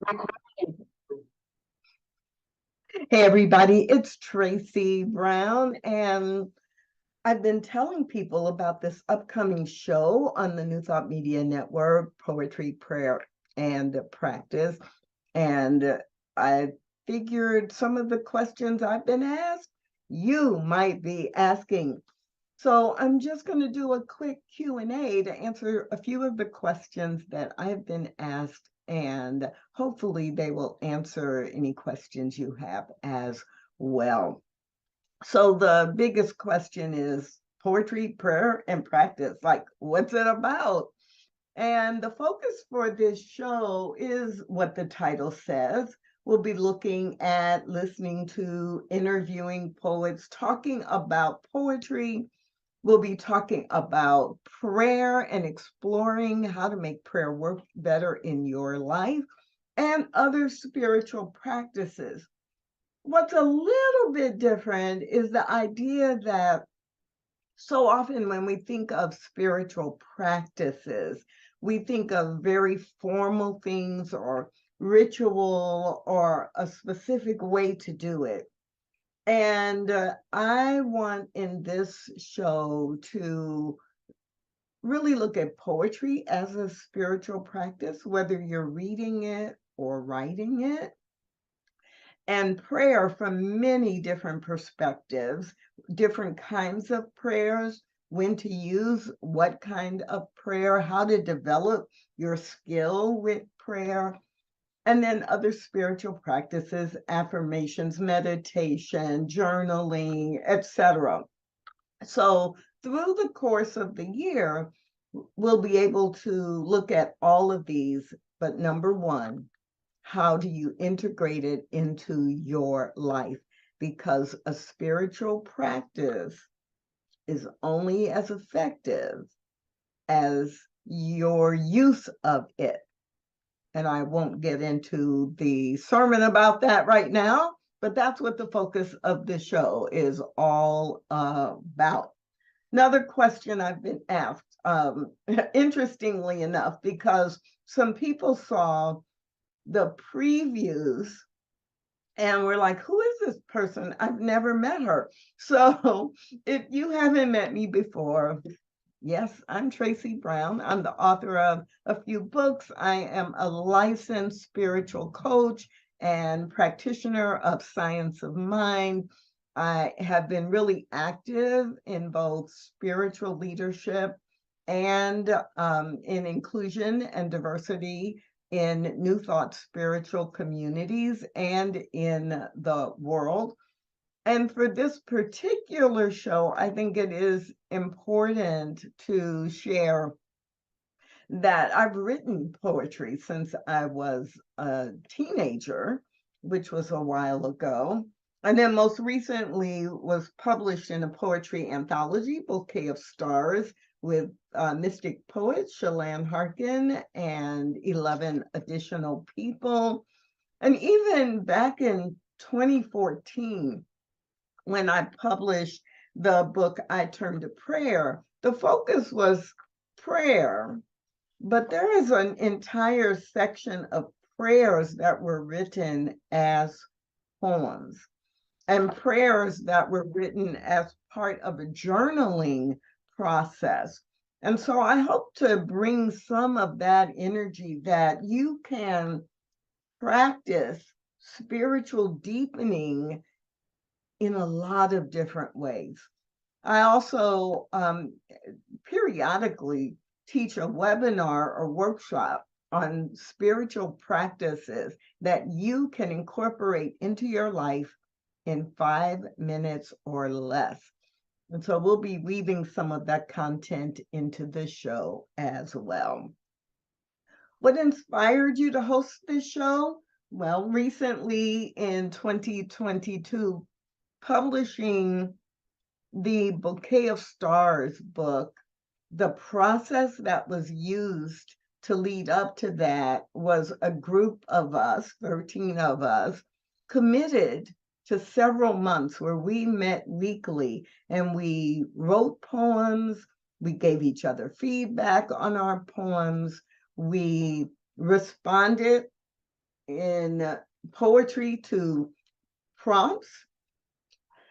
Hey everybody, it's Tracy Brown, and I've been telling people about this upcoming show on the New Thought Media Network, Poetry, Prayer, and Practice. And I figured some of the questions I've been asked, you might be asking. So I'm just going to do a quick Q&A to answer a few of the questions that I've been asked, and hopefully they will answer any questions you have as well. So the biggest question is poetry, prayer, and practice. Like, what's it about? And the focus for this show is what the title says. We'll be looking at listening to, interviewing poets, talking about poetry. We'll be talking about prayer and exploring how to make prayer work better in your life and other spiritual practices. What's a little bit different is the idea that so often when we think of spiritual practices, we think of very formal things or ritual or a specific way to do it. And I want in this show to really look at poetry as a spiritual practice, whether you're reading it or writing it, and prayer from many different perspectives, different kinds of prayers, when to use what kind of prayer, how to develop your skill with prayer, and then other spiritual practices, affirmations, meditation, journaling, etc. So through the course of the year, we'll be able to look at all of these, but number one, how do you integrate it into your life? Because a spiritual practice is only as effective as your use of it. And I won't get into the sermon about that right now, but that's what the focus of the show is all about. Another question I've been asked, interestingly enough, because some people saw the previews and we're like, who is this person? I've never met her. So if you haven't met me before, yes, I'm Tracy Brown. I'm the author of a few books. I am a licensed spiritual coach and practitioner of science of mind. I have been really active in both spiritual leadership and in inclusion and diversity in New Thought spiritual communities and in the world. And for this particular show, I think it is important to share that I've written poetry since I was a teenager, which was a while ago. And then most recently was published in a poetry anthology, Bouquet of Stars, with mystic poet Shalane Harkin and 11 additional people. And even back in 2014, when I published the book I Turned to Prayer, the focus was prayer, but there is an entire section of prayers that were written as poems and prayers that were written as part of a journaling process. And so I hope to bring some of that energy that you can practice spiritual deepening in a lot of different ways. I also periodically teach a webinar or workshop on spiritual practices that you can incorporate into your life in 5 minutes or less. And so we'll be weaving some of that content into this show as well. What inspired you to host this show? Well, recently in 2022, publishing the Bouquet of Stars book, the process that was used to lead up to that was a group of us, 13 of us, committed to several months where we met weekly and we wrote poems, we gave each other feedback on our poems, we responded in poetry to prompts.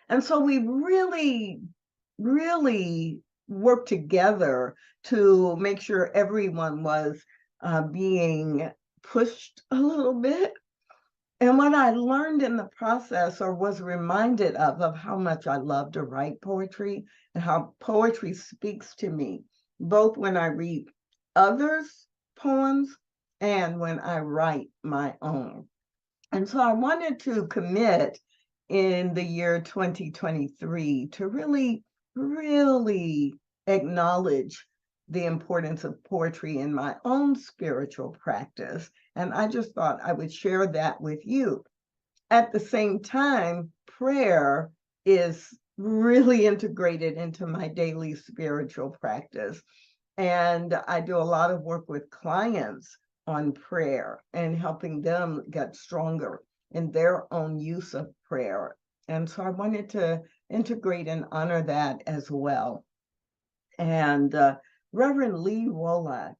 And so we really, really worked together to make sure everyone was being pushed a little bit. And what I learned in the process, or was reminded of how much I love to write poetry and how poetry speaks to me, both when I read others' poems and when I write my own. And so I wanted to commit in the year 2023 to really, really acknowledge the importance of poetry in my own spiritual practice. And I just thought I would share that with you. At the same time, prayer is really integrated into my daily spiritual practice. And I do a lot of work with clients on prayer and helping them get stronger in their own use of prayer. And so I wanted to integrate and honor that as well. And Reverend Lee Wolak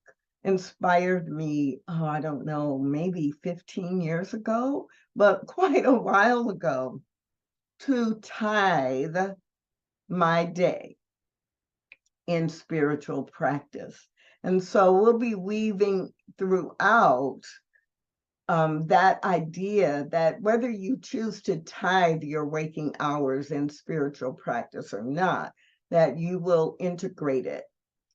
inspired me, oh, I don't know, maybe 15 years ago, but quite a while ago, to tithe my day in spiritual practice. And so we'll be weaving throughout that idea that whether you choose to tithe your waking hours in spiritual practice or not, that you will integrate it.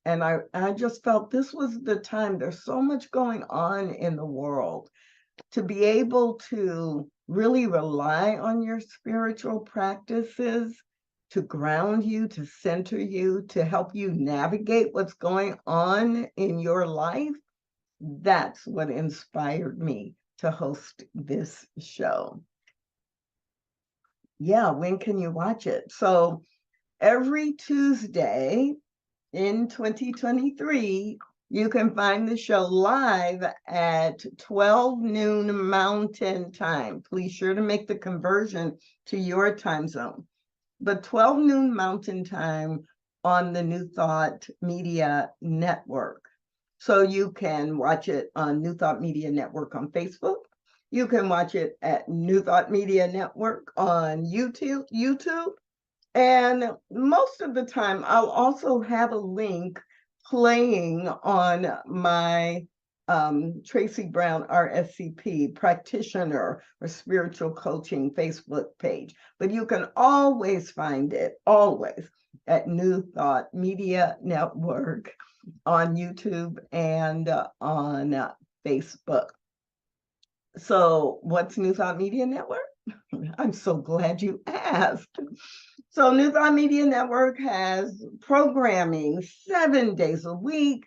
And I just felt this was the time. There's so much going on in the world, to be able to really rely on your spiritual practices to ground you, to center you, to help you navigate what's going on in your life. That's what inspired me to host this show. Yeah, when can you watch it? So every Tuesday in 2023, you can find the show live at 12 noon Mountain Time. Please sure to make the conversion to your time zone. But 12 noon Mountain Time on the New Thought Media Network. So you can watch it on New Thought Media Network on Facebook. You can watch it at New Thought Media Network on YouTube. And most of the time, I'll also have a link playing on my Tracy Brown RSCP practitioner or spiritual coaching Facebook page. But you can always find it, always, at New Thought Media Network on YouTube and on Facebook. So what's New Thought Media Network? I'm so glad you asked. So New Thought Media Network has programming 7 days a week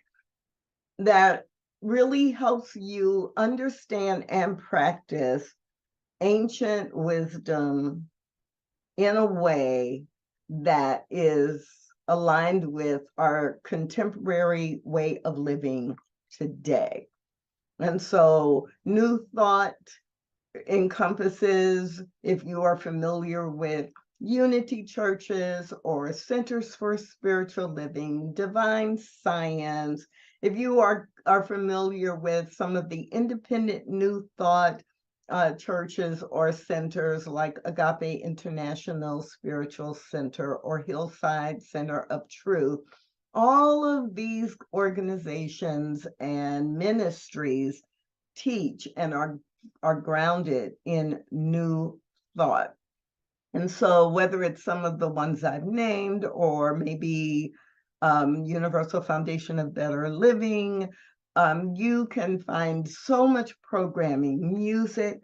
that really helps you understand and practice ancient wisdom in a way that is aligned with our contemporary way of living today. And so New Thought encompasses, if you are familiar with unity churches or centers for spiritual living, divine science, if you are familiar with some of the independent New Thought churches or centers like Agape International Spiritual Center or Hillside Center of Truth, all of these organizations and ministries teach and are grounded in New Thought. And so whether it's some of the ones I've named, or maybe Universal Foundation of Better Living, you can find so much programming, music,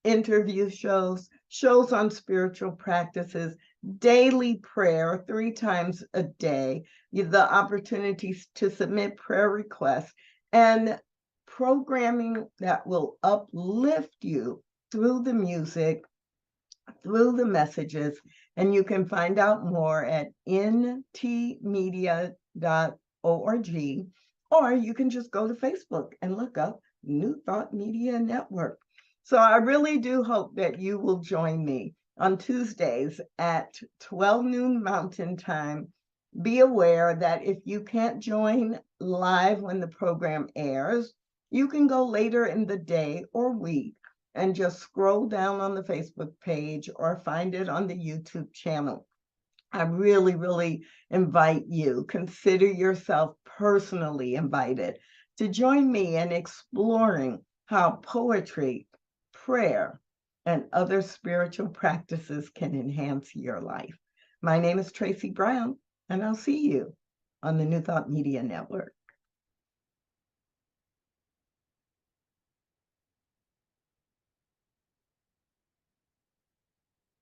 interview shows, shows on spiritual practices, daily prayer 3 times a day, the opportunities to submit prayer requests, and programming that will uplift you through the music, through the messages. And you can find out more at ntmedia.org, or you can just go to Facebook and look up New Thought Media Network. So I really do hope that you will join me on Tuesdays at 12 noon Mountain Time. Be aware that if you can't join live when the program airs, you can go later in the day or week and just scroll down on the Facebook page or find it on the YouTube channel. I really, really invite you, consider yourself personally invited to join me in exploring how poetry, prayer, and other spiritual practices can enhance your life. My name is Tracy Brown, and I'll see you on the New Thought Media Network.